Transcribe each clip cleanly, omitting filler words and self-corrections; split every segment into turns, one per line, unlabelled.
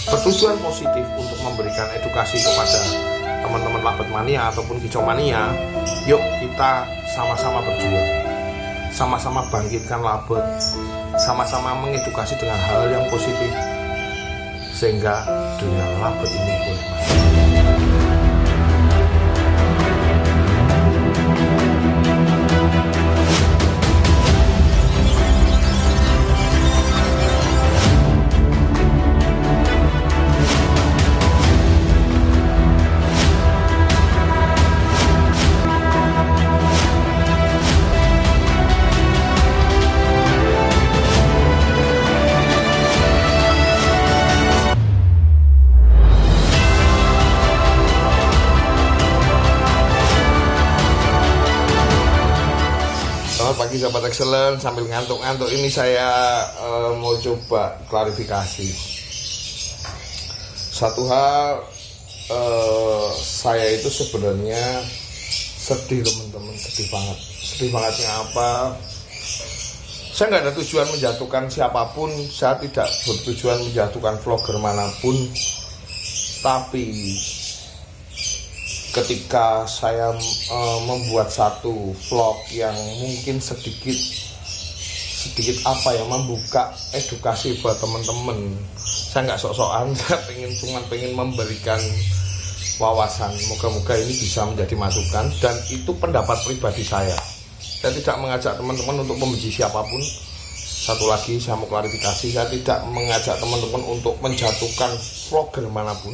bertujuan positif untuk memberikan edukasi kepada teman-teman Labet Mania ataupun Kicau Mania. Yuk kita sama-sama berjuang, sama-sama bangkitkan Labet, sama-sama mengedukasi dengan hal yang positif, sehingga dunia Labet ini boleh maju. Selamat pagi sahabat excellent, sambil ngantuk-ngantuk ini saya mau coba klarifikasi satu hal. Saya itu sebenarnya sedih teman-teman, sedih banget. Sedih bangetnya apa? Saya nggak ada tujuan menjatuhkan siapapun, saya tidak bertujuan menjatuhkan vlogger manapun, tapi ketika saya membuat satu vlog yang mungkin sedikit apa ya, membuka edukasi buat teman-teman. Saya nggak sok-sokan, saya pengen memberikan wawasan. Moga-moga ini bisa menjadi masukan, dan itu pendapat pribadi saya. Saya tidak mengajak teman-teman untuk membenci siapapun. Satu lagi saya mau klarifikasi, saya tidak mengajak teman-teman untuk menjatuhkan vlogger manapun.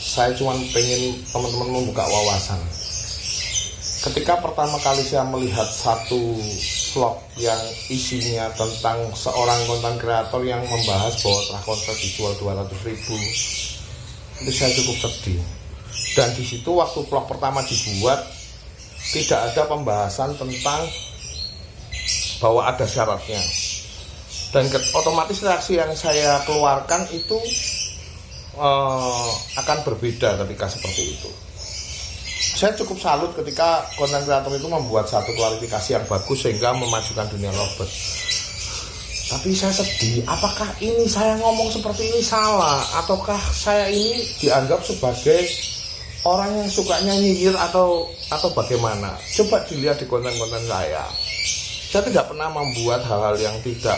Saya cuma pengen teman-teman membuka wawasan. Ketika pertama kali saya melihat satu vlog yang isinya tentang seorang konten kreator yang membahas bahwa telah kontrak dijual 200.000, itu saya cukup sedih. Dan di situ waktu vlog pertama dibuat, tidak ada pembahasan tentang bahwa ada syaratnya. Dan otomatis reaksi yang saya keluarkan itu akan berbeda ketika seperti itu. Saya cukup salut ketika konten kreator itu membuat satu klarifikasi yang bagus sehingga memajukan dunia Labet. Tapi saya sedih, apakah ini saya ngomong seperti ini salah, ataukah saya ini dianggap sebagai orang yang sukanya nyinyir atau bagaimana? Coba dilihat di konten-konten saya. Saya tidak pernah membuat hal-hal yang tidak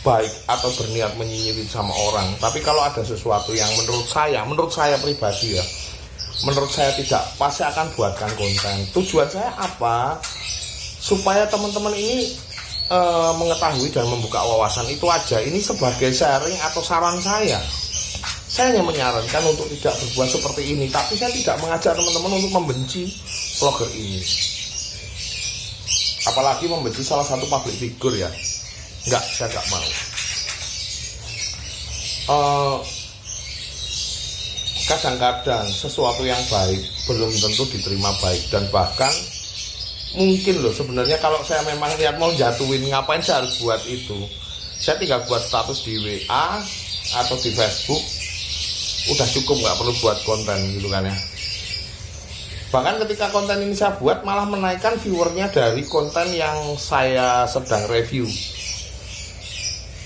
baik atau berniat menyinyirin sama orang. Tapi kalau ada sesuatu yang menurut saya pribadi ya, menurut saya tidak pas, saya akan buatkan konten. Tujuan saya apa? Supaya teman-teman ini mengetahui dan membuka wawasan, itu aja. Ini sebagai sharing atau saran saya. Saya hanya menyarankan untuk tidak berbuat seperti ini, tapi saya tidak mengajak teman-teman untuk membenci vlogger ini. Apalagi membenci salah satu public figure ya. Enggak, saya enggak mau. Kadang-kadang sesuatu yang baik belum tentu diterima baik, dan bahkan mungkin loh sebenarnya kalau saya memang lihat mau jatuhin, ngapain saya harus buat itu? Saya tinggal buat status di WA atau di Facebook, udah cukup, nggak perlu buat konten gitu kan ya. Bahkan ketika konten ini saya buat malah menaikkan viewernya dari konten yang saya sedang review.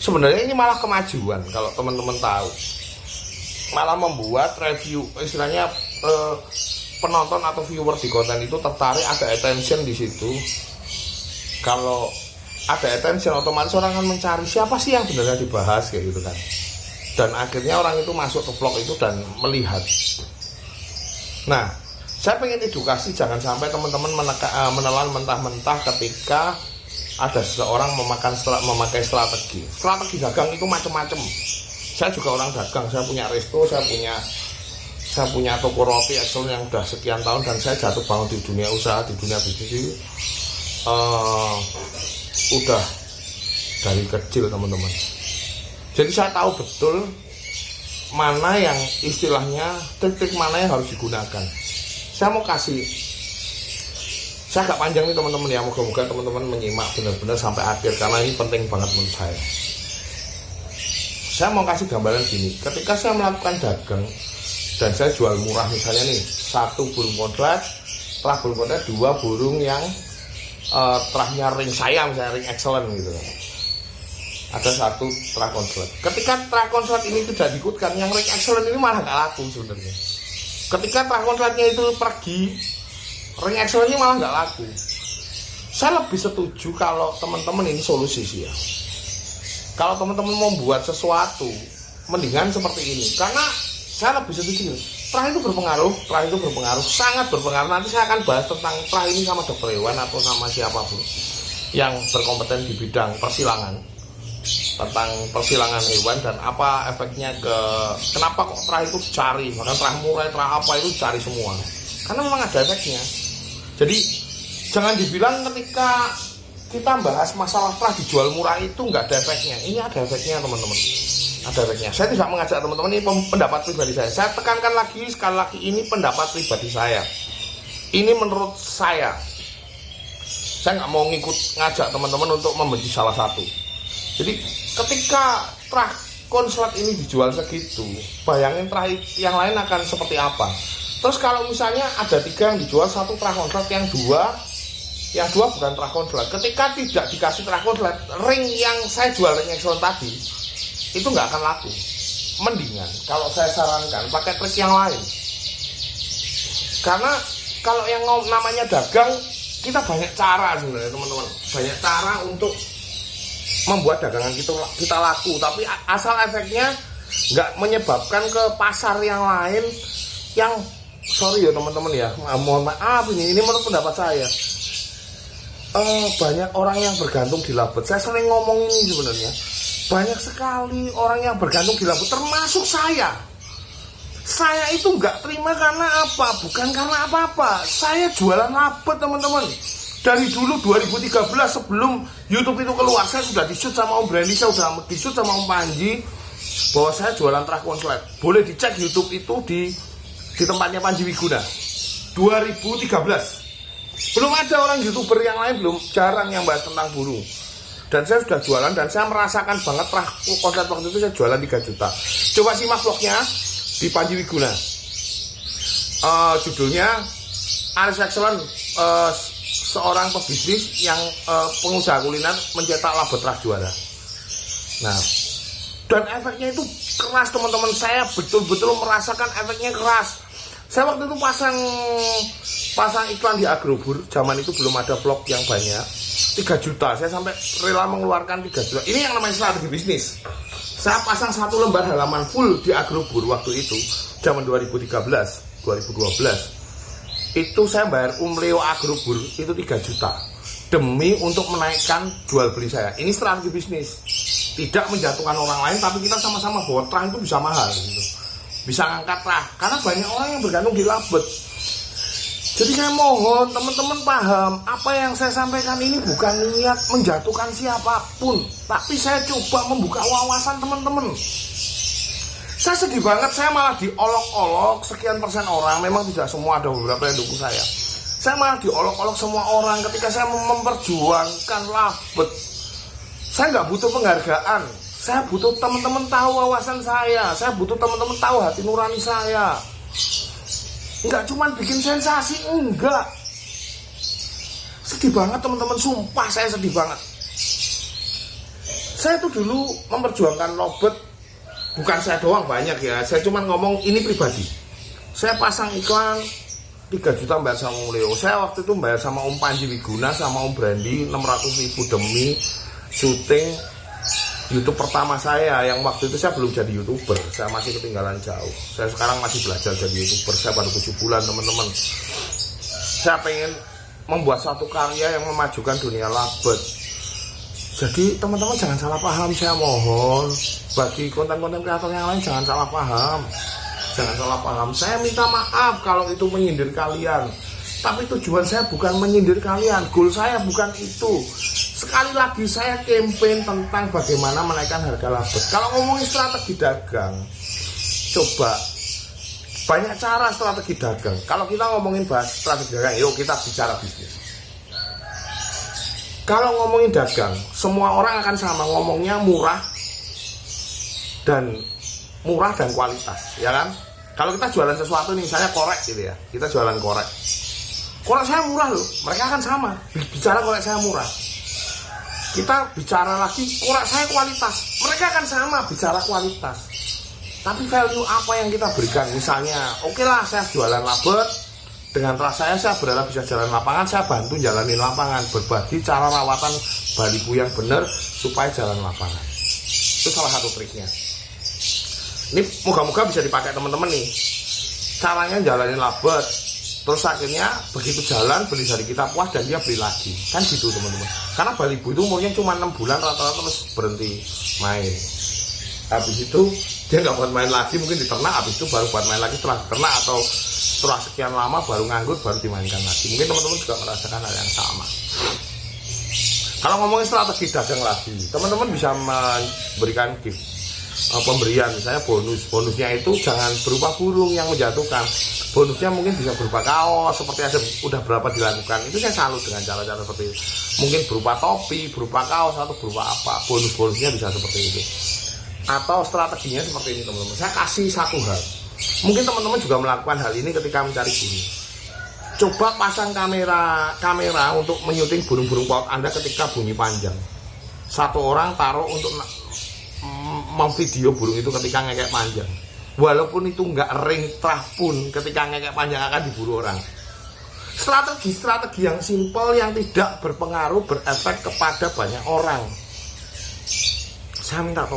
Sebenarnya ini malah kemajuan kalau teman-teman tahu. Malah membuat review, istilahnya penonton atau viewer di konten itu tertarik, ada attention di situ. Kalau ada attention, otomatis orang akan mencari siapa sih yang benar dibahas kayak gitu kan. Dan akhirnya orang itu masuk ke vlog itu dan melihat. Nah, saya pengen edukasi, jangan sampai teman-teman menelan mentah-mentah ketika ada seseorang memakai strategi dagang itu macam-macam. Saya juga orang dagang, saya punya resto, saya punya toko roti Excel yang udah sekian tahun, dan saya jatuh bangun di dunia usaha, di dunia bisnis itu udah dari kecil teman-teman. Jadi saya tahu betul mana yang istilahnya trik-trik mana yang harus digunakan. Saya mau kasih, saya agak panjang nih teman-teman ya, moga-moga teman-teman menyimak benar-benar sampai akhir karena ini penting banget menurut saya. Saya mau kasih gambaran gini, ketika saya melakukan dagang dan saya jual murah, misalnya nih 1 burung kodrat, setelah burung kodrat 2 burung yang terahnya ring saya, misalnya ring excellent gitu. ada satu trakonslet. Ketika trakonslet ini tidak diikutkan, yang ring excellent ini malah nggak laku sebenarnya. Ketika trakonsletnya itu pergi, ring excellent ini malah nggak laku. Saya lebih setuju kalau teman-teman ini solusi sih ya. Kalau teman-teman mau buat sesuatu, mendingan seperti ini. Karena saya lebih setuju. Trah itu berpengaruh, sangat berpengaruh. Nanti saya akan bahas tentang trah ini sama dokter hewan atau sama siapapun yang berkompeten di bidang persilangan, tentang persilangan hewan dan apa efeknya kenapa kok trah itu dicari, bahkan trah murai, trah apa itu dicari semua. Karena memang ada efeknya. Jadi jangan dibilang ketika kita bahas masalah trah dijual murah itu nggak ada efeknya. Ini ada efeknya teman-teman. Ada efeknya. Saya tidak mengajak teman-teman, ini pendapat pribadi saya. Saya tekankan lagi, sekali lagi, ini pendapat pribadi saya. Ini menurut saya. Saya nggak mau ngajak teman-teman untuk membenci salah satu. Jadi ketika trah konslet ini dijual segitu, bayangin trah yang lain akan seperti apa. Terus kalau misalnya ada 3 yang dijual, 1 trah konslet, yang dua bukan trah konslet. Ketika tidak dikasih trah konslet, ring yang saya jual, ring excellent tadi, itu nggak akan laku. Mendingan kalau saya sarankan pakai trik yang lain. Karena kalau yang namanya dagang, kita banyak cara sebenarnya teman-teman. Banyak cara untuk membuat dagangan kita laku. Tapi asal efeknya nggak menyebabkan ke pasar yang lain yang, sorry ya teman-teman ya, mohon maaf, ini menurut pendapat saya. Banyak orang yang bergantung di labet. Saya sering ngomong ini sebenarnya. Banyak sekali orang yang bergantung di labet, termasuk saya. Saya itu nggak terima karena apa? Bukan karena apa-apa. Saya jualan labet teman-teman. Dari dulu 2013 sebelum YouTube itu keluar, saya sudah di-shoot sama Om Brandy, saya sudah di-shoot sama Om Panji bahwa saya jualan trah konslet. Boleh dicek YouTube itu di tempatnya Panji Wiguna 2013. Belum ada orang YouTuber yang lain, belum, jarang yang bahas tentang burung. Dan saya sudah jualan dan saya merasakan banget trah konslet waktu itu saya jualan 3 juta. Coba simak vlognya di Panji Wiguna. Judulnya Aris Excellent, seorang pebisnis yang pengusaha kuliner mencetak labet trah juara. Nah, dan efeknya itu keras teman-teman. Saya betul-betul merasakan efeknya keras. Saya waktu itu pasang iklan di Agrobur. Zaman itu belum ada vlog yang banyak. 3 juta. Saya sampai rela mengeluarkan 3 juta. Ini yang namanya strategi bisnis. Saya pasang 1 lembar halaman full di Agrobur waktu itu. Zaman 2013, 2012. Itu saya bayar Leo Agrobur itu 3 juta. Demi untuk menaikkan jual beli saya. Ini strategi bisnis. Tidak menjatuhkan orang lain, tapi kita sama-sama bahwa trah itu bisa mahal gitu. Bisa ngangkat trah, karena banyak orang yang bergantung di labet. Jadi saya mohon teman-teman paham, apa yang saya sampaikan ini bukan niat menjatuhkan siapapun, tapi saya coba membuka wawasan teman-teman. Saya sedih banget, saya malah diolok-olok sekian persen orang. Memang tidak semua, ada beberapa yang dukung saya. Saya malah diolok-olok semua orang ketika saya memperjuangkan labet. Saya nggak butuh penghargaan. Saya butuh teman-teman tahu wawasan saya. Saya butuh teman-teman tahu hati nurani saya. Nggak cuma bikin sensasi, enggak. Sedih banget teman-teman, sumpah saya sedih banget. Saya tuh dulu memperjuangkan labet. Bukan saya doang, banyak ya. Saya cuma ngomong ini pribadi. Saya pasang iklan 3 juta bayar sama Om Leo. Saya waktu itu bayar sama Om Panji Wiguna sama Om Brandy 600.000 demi syuting YouTube pertama saya. Yang waktu itu saya belum jadi YouTuber. Saya masih ketinggalan jauh. Saya sekarang masih belajar jadi YouTuber. Saya baru 7 bulan teman-teman. Saya pengen membuat satu karya yang memajukan dunia labet. Jadi teman-teman jangan salah paham, saya mohon. Bagi konten-konten kreator yang lain jangan salah paham. Jangan salah paham. Saya minta maaf kalau itu menyindir kalian. Tapi tujuan saya bukan menyindir kalian. Goal saya bukan itu. Sekali lagi saya campaign tentang bagaimana menaikkan harga labet. Kalau ngomongin strategi dagang, coba banyak cara strategi dagang. Kalau kita ngomongin bahas strategi dagang, yuk kita bicara bisnis. Kalau ngomongin dagang, semua orang akan sama ngomongnya murah dan kualitas, ya kan? Kalau kita jualan sesuatu nih, misalnya korek gitu ya, kita jualan korek. Korek saya murah loh, mereka akan sama bicara korek saya murah. kita bicara lagi, saya kualitas, mereka kan sama bicara kualitas, tapi value apa yang kita berikan. Misalnya, oke lah, saya jualan labet, dengan trust saya berharap bisa jalan lapangan, saya bantu jalanin lapangan, berbagi cara rawatan baliku yang benar supaya jalan lapangan. Itu salah satu triknya. Ini moga-moga bisa dipakai teman-teman nih. Caranya jalanin labet, terus akhirnya begitu jalan, beli dari kita puas dan dia beli lagi. Kan gitu teman-teman. Karena baliku itu umurnya cuma 6 bulan rata-rata terus berhenti main. Habis itu dia nggak buat main lagi, mungkin diternak, habis itu baru buat main lagi setelah diternak atau setelah sekian lama baru nganggur baru dimainkan lagi. Mungkin teman-teman juga merasakan hal yang sama. Kalau ngomongin strategi dagang lagi, teman-teman bisa memberikan gift, pemberian, misalnya bonusnya itu jangan berupa burung yang menjatuhkan, bonusnya mungkin bisa berupa kaos seperti ada udah berapa dilakukan. Itu saya salut dengan cara-cara seperti itu, mungkin berupa topi, berupa kaos atau berupa apa, bonusnya bisa seperti itu. Atau strateginya seperti ini teman-teman, saya kasih satu hal, mungkin teman-teman juga melakukan hal ini ketika mencari burung. Coba pasang kamera untuk menyuting burung-burung paut Anda ketika bunyi panjang. Satu orang taruh untuk memvideo burung itu ketika ngekek panjang. Walaupun itu nggak ring trah pun, ketika ngekek panjang akan diburu orang. Strategi yang simpel yang tidak berpengaruh, berefek kepada banyak orang. Saya minta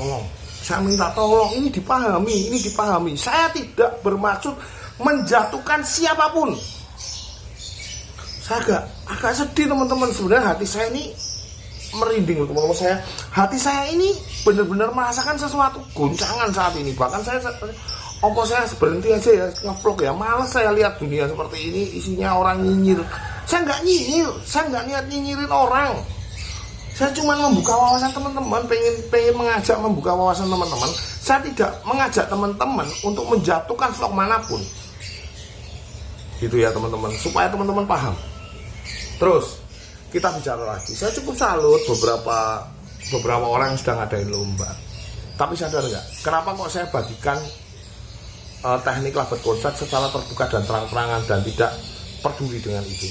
tolong, ini dipahami. Saya tidak bermaksud menjatuhkan siapapun. Saya agak sedih teman-teman, sebenarnya hati saya ini merinding teman-teman. Hati saya ini benar-benar merasakan sesuatu goncangan saat ini. Bahkan saya berhenti aja ya ngevlog ya, males saya lihat dunia seperti ini isinya orang nyinyir. Saya nggak niat nyinyirin orang. Saya cuma membuka wawasan teman-teman, pengen mengajak membuka wawasan teman-teman. Saya tidak mengajak teman-teman untuk menjatuhkan vlog manapun. Gitu ya teman-teman, supaya teman-teman paham. Terus kita bicara lagi. Saya cukup salut beberapa orang yang sudah ngadain lomba. Tapi sadar nggak? Kenapa kok saya bagikan teknik labet konslet secara terbuka dan terang-terangan dan tidak peduli dengan itu?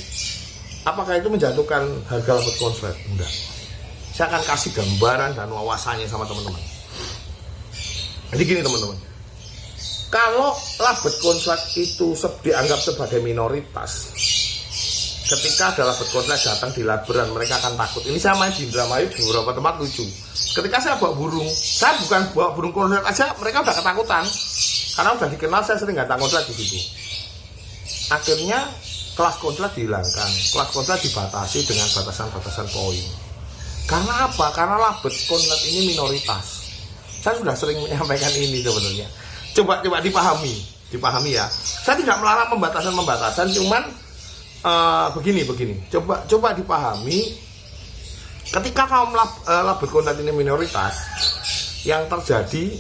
Apakah itu menjatuhkan harga labet konslet? Enggak. Saya akan kasih gambaran dan wawasannya sama teman-teman. Jadi gini teman-teman, kalau labet konslet itu dianggap sebagai minoritas, ketika ada labet konslet datang di laberan, mereka akan takut. Ini saya main di Indramayu di beberapa tempat lucu. Ketika saya bawa burung, saya bukan bawa burung konslet aja, mereka udah ketakutan. Karena udah dikenal saya sering datang konslet di situ. Akhirnya kelas konslet dihilangkan, kelas konslet dibatasi dengan batasan-batasan poin. Karena apa? Karena labet konslet ini minoritas. Saya sudah sering menyampaikan ini sebenarnya. Coba dipahami ya. Saya tidak melarang pembatasan, cuman begini. Coba dipahami. Ketika kaum labet konslet ini minoritas, yang terjadi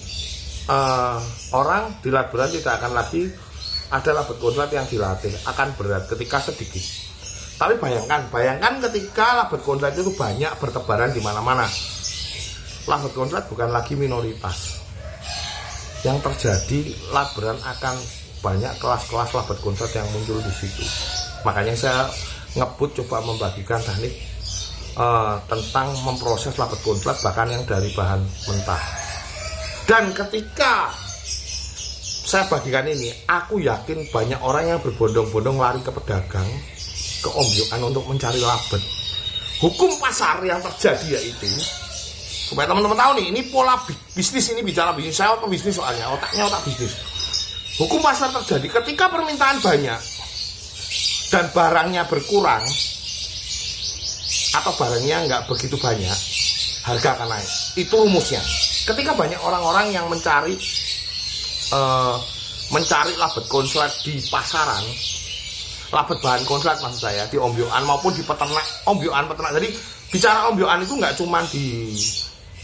orang di laberan tidak akan lagi ada labet konslet yang dilatih, akan berat ketika sedikit. Tapi bayangkan ketika labet konslet itu banyak bertebaran di mana-mana. Labet konslet bukan lagi minoritas. Yang terjadi laberan akan banyak kelas-kelas labet konslet yang muncul di situ. Makanya saya ngebut coba membagikan teknik tentang memproses labet konslet bahkan yang dari bahan mentah. Dan ketika saya bagikan ini, aku yakin banyak orang yang berbondong-bondong lari ke pedagang, ke ombyokan untuk mencari labet. Hukum pasar yang terjadi yaitu, supaya teman-teman tahu nih, ini pola bisnis, ini bicara bisnis, saya bisnis soalnya, otaknya otak bisnis. Hukum pasar terjadi ketika permintaan banyak dan barangnya berkurang atau barangnya nggak begitu banyak, harga akan naik. Itu rumusnya. Ketika banyak orang-orang yang mencari labet konslet di pasaran, labet bahan konslet maksud saya, di ombyokan maupun di peternak, peternak. Jadi bicara ombyokan itu nggak cuma di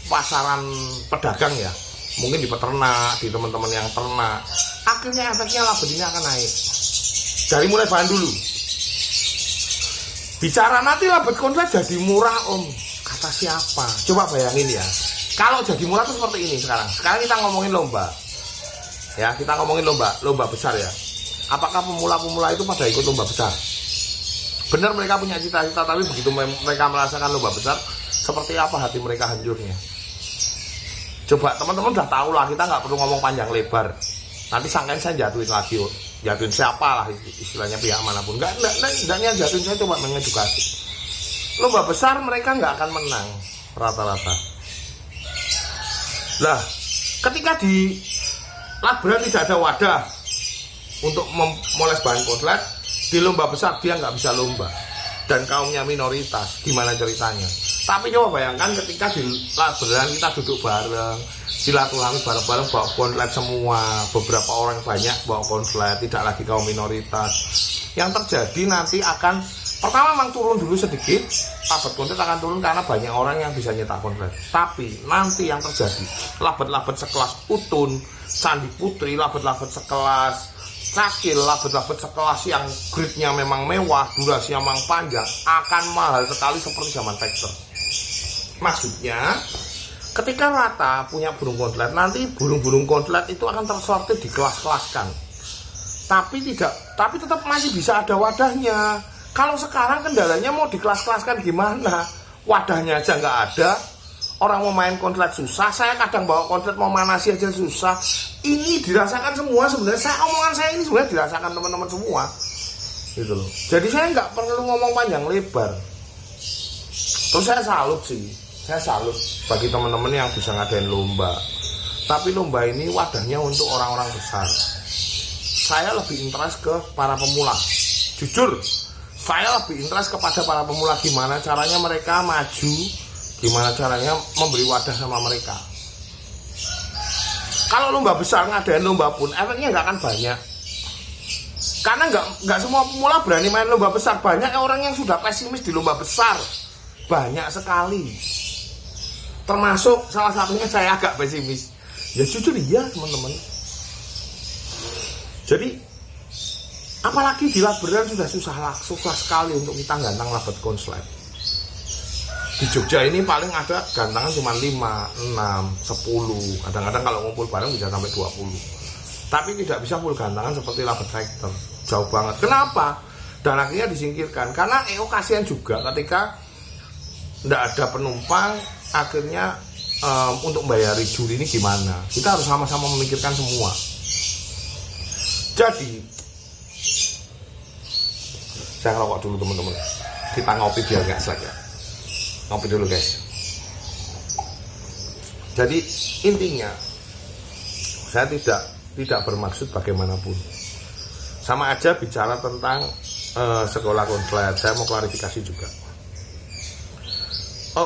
pasaran pedagang ya, mungkin di peternak, di teman-teman yang ternak. Akhirnya efeknya labet ini akan naik. Dari mulai bahan dulu. Bicara nanti labet konslet jadi murah kata siapa? Coba bayangin ya. Kalau jadi murah itu seperti ini sekarang. Sekarang kita ngomongin lomba. Ya, kita ngomongin lomba besar ya. Apakah pemula-pemula itu pada ikut lomba besar? Benar mereka punya cita-cita, tapi begitu mereka merasakan lomba besar, seperti apa hati mereka hancurnya. Coba teman-teman udah tahu lah, kita nggak perlu ngomong panjang lebar. Nanti sangkain saya jatuhin lagi, jatuhin siapa lah istilahnya, pihak manapun. Nggak jatuhin, saya coba mengedukasi. Lomba besar mereka nggak akan menang rata-rata. Lah, ketika di labran tidak ada wadah untuk memoles bahan konslet, di lomba besar dia nggak bisa lomba. Dan kaumnya minoritas, gimana ceritanya? Tapi coba bayangkan ketika di labran kita duduk bareng, silaturahmi bareng-bareng, bawa konslet semua, beberapa orang banyak bawa konslet, tidak lagi kaum minoritas. Yang terjadi nanti akan, pertama memang turun dulu sedikit, labet konslet akan turun karena banyak orang yang bisa nyetak konslet. Tapi nanti yang terjadi, labet-labet sekelas Utun, Candi Putri, labet-labet sekelas Cakil, labet-labet sekelas yang grade-nya memang mewah, durasinya memang panjang, akan mahal sekali seperti zaman Vector. Maksudnya, ketika rata punya burung konslet, nanti burung-burung konslet itu akan tersortir di kelas-kelaskan. Tapi tetap masih bisa ada wadahnya. Kalau sekarang kendalanya mau di kelas-kelaskan gimana? Wadahnya aja nggak ada. Orang mau main konslet susah, saya kadang bawa konslet mau manasi aja susah. Ini dirasakan semua sebenarnya. Omongan saya ini sebenarnya dirasakan teman-teman semua, gitu loh. Jadi saya nggak perlu ngomong panjang lebar. Terus saya salut bagi teman-teman yang bisa ngadain lomba. Tapi lomba ini wadahnya untuk orang-orang besar. Saya lebih interest ke para pemula. Jujur, saya lebih interest kepada para pemula, gimana caranya mereka maju, gimana caranya memberi wadah sama mereka. Kalau lomba besar ngadain lomba pun efeknya nggak akan banyak, karena nggak semua pemula berani main lomba besar. Banyak orang yang sudah pesimis di lomba besar, banyak sekali. Termasuk salah satunya saya agak pesimis. Ya jujur iya teman-teman. Jadi apalagi di labran sudah susah sekali untuk kita gantang labet konslet. Di Jogja ini paling ada gantangan cuma 5, 6, 10. Kadang-kadang kalau ngumpul bareng bisa sampai 20. Tapi tidak bisa full gantangan seperti labet Vector. Jauh banget. Kenapa? Dan akhirnya disingkirkan. Karena kasihan juga ketika tidak ada penumpang, akhirnya untuk membayari juri ini gimana? Kita harus sama-sama memikirkan semua. Jadi saya ngerokok dulu teman-teman. Kita ngopi biar gak slack ya. Ngopi dulu guys. Jadi intinya saya tidak bermaksud bagaimanapun. Sama aja bicara tentang sekolah konslet. Saya mau klarifikasi juga.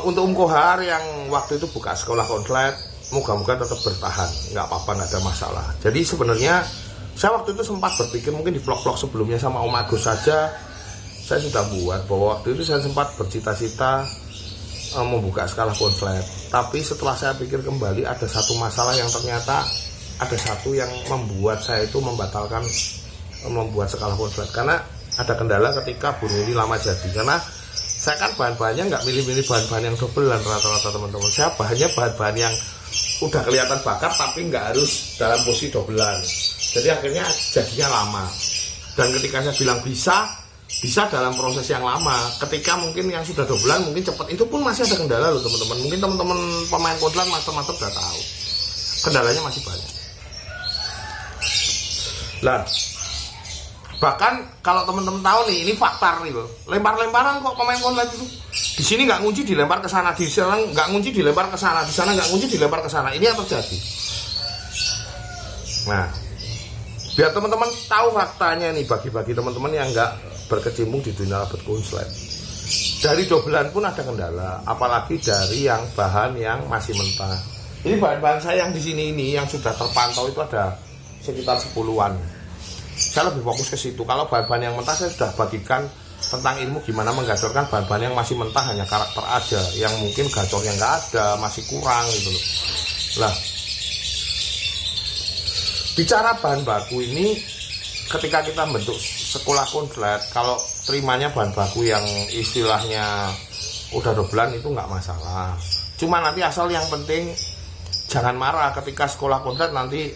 Untuk Kohar yang waktu itu buka sekolah konslet, moga-moga tetap bertahan, nggak apa-apa, nggak ada masalah. Jadi sebenarnya saya waktu itu sempat berpikir mungkin di vlog-vlog sebelumnya sama Om Agus saja saya sudah buat bahwa waktu itu saya sempat bercita-cita membuka sekolah konslet. Tapi setelah saya pikir kembali, ada satu masalah yang ternyata ada satu yang membuat saya itu membatalkan membuat sekolah konslet, karena ada kendala ketika burung ini lama jadi. Karena saya kan bahan-bahannya nggak milih-milih bahan-bahan yang dobelan rata-rata teman-teman. Saya bahan-bahan yang udah kelihatan bakar tapi nggak harus dalam posisi dobelan. Jadi akhirnya jadinya lama. Dan ketika saya bilang bisa dalam proses yang lama. Ketika mungkin yang sudah dobelan mungkin cepat, itu pun masih ada kendala loh teman-teman. Mungkin teman-teman pemain konslet master-master udah tahu. Kendalanya masih banyak. Lah, bahkan kalau teman-teman tahu nih, ini fakta nih loh. Lempar-lemparan kok pemain konslet itu. Di sini nggak ngunci dilempar ke sana, di sana nggak ngunci dilempar ke sana, di sana nggak ngunci dilempar ke sana. Ini yang terjadi. Nah, biar teman-teman tahu faktanya nih, bagi teman-teman yang nggak berkecimpung di dunia labet konslet. Dari dobelan pun ada kendala, apalagi dari yang bahan yang masih mentah. Ini bahan-bahan saya yang di sini ini yang sudah terpantau itu ada sekitar 10-an. Saya lebih fokus ke situ. Kalau bahan-bahan yang mentah saya sudah bagikan tentang ilmu gimana menggacorkan bahan-bahan yang masih mentah, hanya karakter aja, yang mungkin gacornya nggak ada, masih kurang gitu loh. Lah, bicara bahan baku ini, ketika kita bentuk sekolah konslet, kalau terimanya bahan baku yang istilahnya udah dobelan itu nggak masalah. Cuma nanti asal yang penting jangan marah ketika sekolah konslet nanti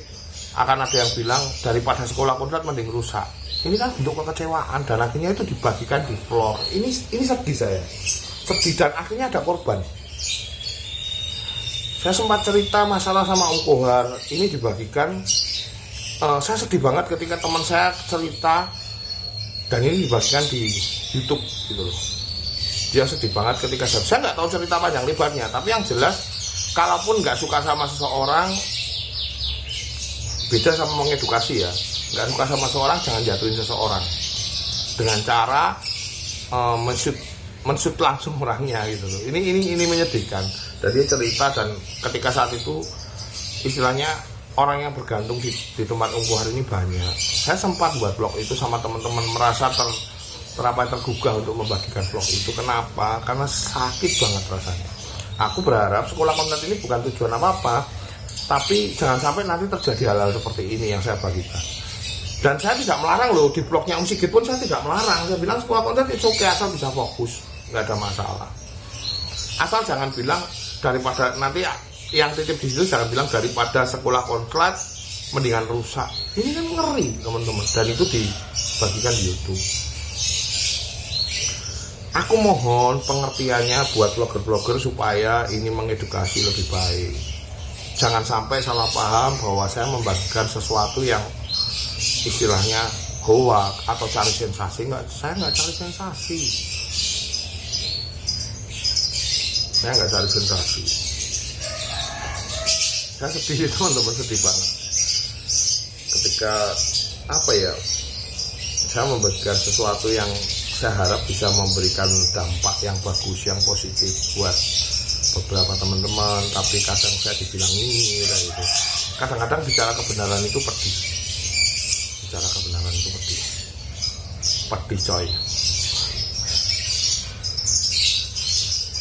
akan ada yang bilang daripada sekolah konslet mending rusak. Ini kan bentuk kekecewaan dan akhirnya itu dibagikan di floor. Ini sedih saya. Sedih dan akhirnya ada korban. Saya sempat cerita masalah sama Om Kohar, ini dibagikan. Saya sedih banget ketika teman saya cerita dan ini dibagikan di YouTube gitu loh. Dia sedih banget ketika saya nggak tahu cerita panjang lebarnya, tapi yang jelas kalaupun nggak suka sama seseorang, beda sama mengedukasi ya. Nggak suka sama seseorang, jangan jatuhin seseorang dengan cara menshoot langsung orangnya gitu loh. Ini menyedihkan. Dan dia cerita, dan ketika saat itu istilahnya orang yang bergantung di tempat Om Kohar ini banyak. Saya sempat buat vlog itu sama teman-teman, merasa tergugah untuk membagikan vlog itu. Kenapa? Karena sakit banget rasanya. Aku berharap sekolah konten ini bukan tujuan apa-apa, tapi jangan sampai nanti terjadi hal-hal seperti ini yang saya bagikan. Dan saya tidak melarang loh, di vlognya Om Sigit pun saya tidak melarang. Saya bilang sekolah konten itu oke, asal bisa fokus, nggak ada masalah. Asal jangan bilang daripada nanti yang titip di situ, jangan bilang daripada sekolah konslet mendingan rusak. Ini kan ngeri teman-teman, dan itu dibagikan di YouTube. Aku mohon pengertiannya buat blogger-blogger supaya ini mengedukasi lebih baik. Jangan sampai salah paham bahwa saya membagikan sesuatu yang istilahnya hoax atau cari sensasi. Saya nggak cari sensasi. Saya nggak cari sensasi. Saya sedih teman-teman, sedih banget ketika saya membagikan sesuatu yang saya harap bisa memberikan dampak yang bagus, yang positif buat beberapa teman-teman, tapi kadang saya dibilang ini dan itu. Kadang-kadang bicara kebenaran itu pedih. Bicara kebenaran itu pedih. Pedih coy.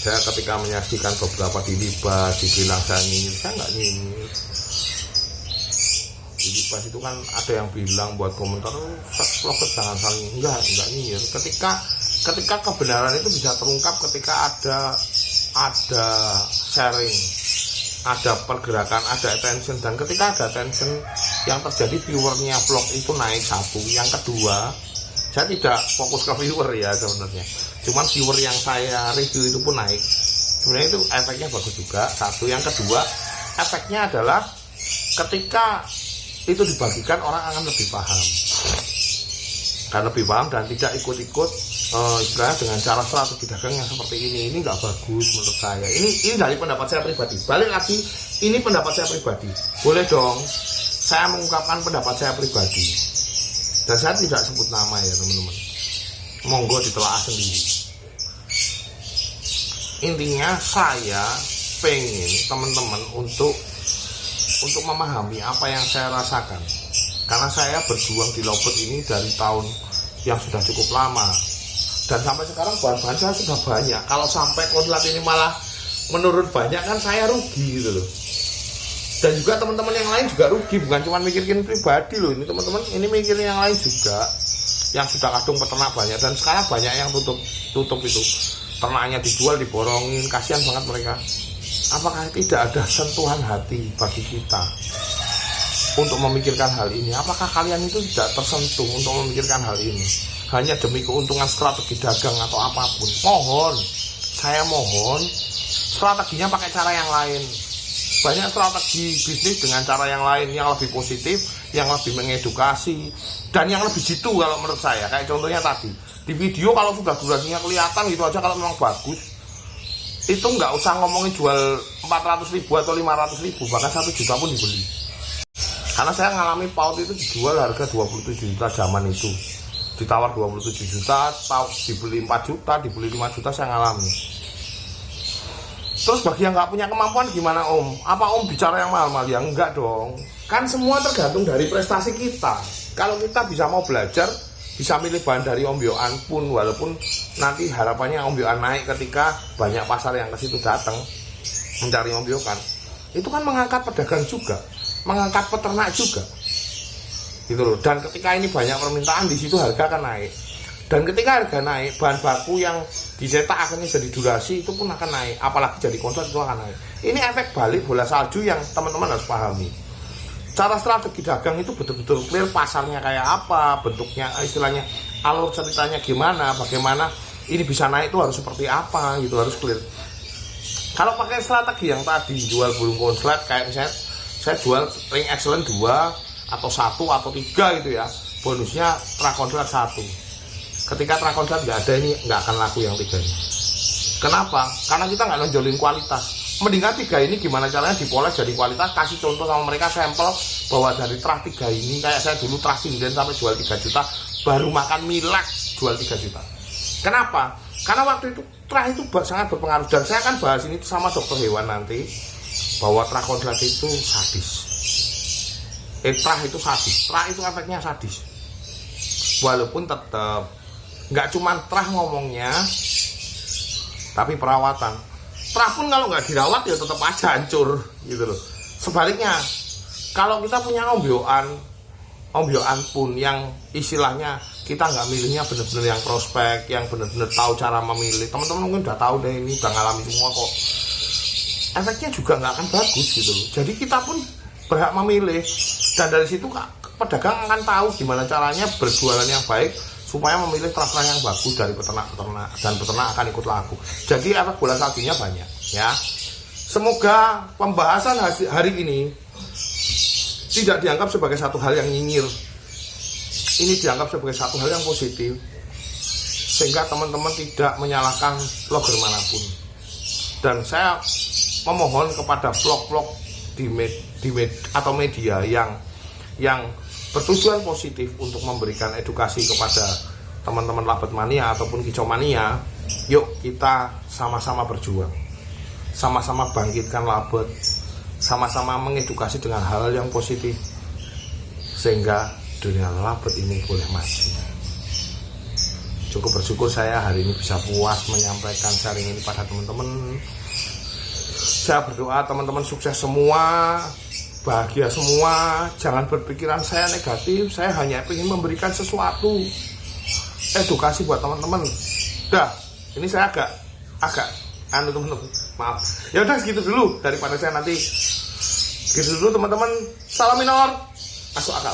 Saya ketika menyaksikan beberapa dilibas, dibilang saya nyinyir, saya nggak nyinyir. Dilibas itu kan ada yang bilang buat komentar, vlogger jangan saling, enggak nyinyir. Ketika kebenaran itu bisa terungkap ketika ada sharing, ada pergerakan, ada attention, dan ketika ada attention yang terjadi, viewernya vlog itu naik satu. Yang kedua, saya tidak fokus ke viewer ya sebenarnya, cuman viewer yang saya review itu pun naik. Sebenarnya itu efeknya bagus juga. Satu. Yang kedua, efeknya adalah ketika itu dibagikan, orang akan lebih paham, dan tidak ikut-ikut istilahnya dengan cara strategi dagang yang seperti ini nggak bagus menurut saya. Ini dari pendapat saya pribadi. Balik lagi, ini pendapat saya pribadi. Boleh dong saya mengungkapkan pendapat saya pribadi, dan saya tidak sebut nama ya teman-teman. Monggo ditelaah sendiri. Intinya saya pengen teman-teman untuk memahami apa yang saya rasakan, karena saya berjuang di Lowbird ini dari tahun yang sudah cukup lama, dan sampai sekarang bahan-bahan saya sudah banyak. Kalau sampai konslet ini malah menurun banyak, kan saya rugi gitu loh. Dan juga teman-teman yang lain juga rugi, bukan cuma mikirin pribadi loh ini teman-teman, ini mikirin yang lain juga, yang sudah kadung peternak banyak, dan sekarang banyak yang tutup itu, ternaknya dijual, diborongin, kasihan banget mereka. Apakah tidak ada sentuhan hati bagi kita untuk memikirkan hal ini? Apakah kalian itu tidak tersentuh untuk memikirkan hal ini hanya demi keuntungan strategi dagang atau apapun? Saya mohon strateginya pakai cara yang lain. Banyak strategi bisnis dengan cara yang lain, yang lebih positif, yang lebih mengedukasi, dan yang lebih jitu kalau menurut saya. Kayak contohnya tadi di video, kalau sudah durasinya kelihatan gitu aja, kalau memang bagus, itu nggak usah ngomongin jual 400.000 atau 500.000, bahkan 1 juta pun dibeli. Karena saya ngalami paut itu dijual harga 27 juta zaman itu, ditawar 27 juta, dibeli 4 juta, dibeli 5 juta, saya ngalami. Terus bagi yang nggak punya kemampuan gimana Om? Apa Om bicara yang mahal-mahal? Ya enggak dong. Kan semua tergantung dari prestasi kita. Kalau kita bisa mau belajar, bisa milih bahan dari Om Yohan pun, walaupun nanti harapannya Om Yohan naik ketika banyak pasar yang ke situ datang mencari Om Yohan, itu kan mengangkat pedagang juga, mengangkat peternak juga, gitu loh. Dan ketika ini banyak permintaan, di situ harga akan naik. Dan ketika harga naik, bahan baku yang dicetak akhirnya jadi durasi itu pun akan naik, apalagi jadi konslet itu akan naik. Ini efek balik bola salju yang teman-teman harus pahami. Cara strategi dagang itu betul-betul clear, pasarnya kayak apa, bentuknya, istilahnya alur ceritanya gimana, bagaimana ini bisa naik itu harus seperti apa, gitu, harus clear. Kalau pakai strategi yang tadi jual burung konslet, kayak misalnya saya jual ring excellent 2 atau 1 atau 3 gitu ya, bonusnya trakonslet 1. Ketika trakonslet nggak ada, ini nggak akan laku yang 3 ini. Kenapa? Karena kita nggak nonjolin kualitas. Mendingan 3 ini gimana caranya dipoles jadi kualitas. Kasih contoh sama mereka sampel bahwa dari trah 3 ini, kayak saya dulu trah sinden sampai jual 3 juta, baru makan milak jual 3 juta. Kenapa? Karena waktu itu trah itu sangat berpengaruh. Dan saya akan bahas ini sama dokter hewan nanti, bahwa trah konslet itu sadis. Trah itu sadis. Trah itu efeknya sadis. Walaupun tetap nggak cuma trah ngomongnya, tapi perawatan. Trah pun kalau nggak dirawat ya tetap aja hancur gitu loh. Sebaliknya, kalau kita punya ombyoan pun yang istilahnya kita nggak milihnya benar-benar yang prospek, yang benar-benar tahu cara memilih. Teman-teman mungkin udah tahu deh, ini udah ngalami semua kok. Efeknya juga nggak akan bagus gitu loh. Jadi kita pun berhak memilih, dan dari situ pedagang akan tahu gimana caranya berjualan yang baik supaya memilih ternak yang bagus dari peternak-peternak, dan peternak akan ikut laku. Jadi efek bola saljunya banyak ya. Semoga pembahasan hari ini tidak dianggap sebagai satu hal yang nyinyir. Ini dianggap sebagai satu hal yang positif, sehingga teman-teman tidak menyalahkan vlogger manapun. Dan saya memohon kepada vlog-vlog atau media yang bertujuan positif untuk memberikan edukasi kepada teman-teman Labet Mania ataupun Kicau Mania. Yuk kita sama-sama berjuang, sama-sama bangkitkan labet, sama-sama mengedukasi dengan hal yang positif, sehingga dunia labet ini boleh maju. Cukup bersyukur saya hari ini bisa puas menyampaikan sharing ini pada teman-teman. Saya berdoa teman-teman sukses semua, bahagia semua. Jangan berpikiran saya negatif, saya hanya ingin memberikan sesuatu edukasi buat teman-teman. Dah, ini saya agak teman-teman, maaf. Ya udah segitu dulu, daripada saya nanti gitu dulu teman-teman. Salam minor, masuk akal.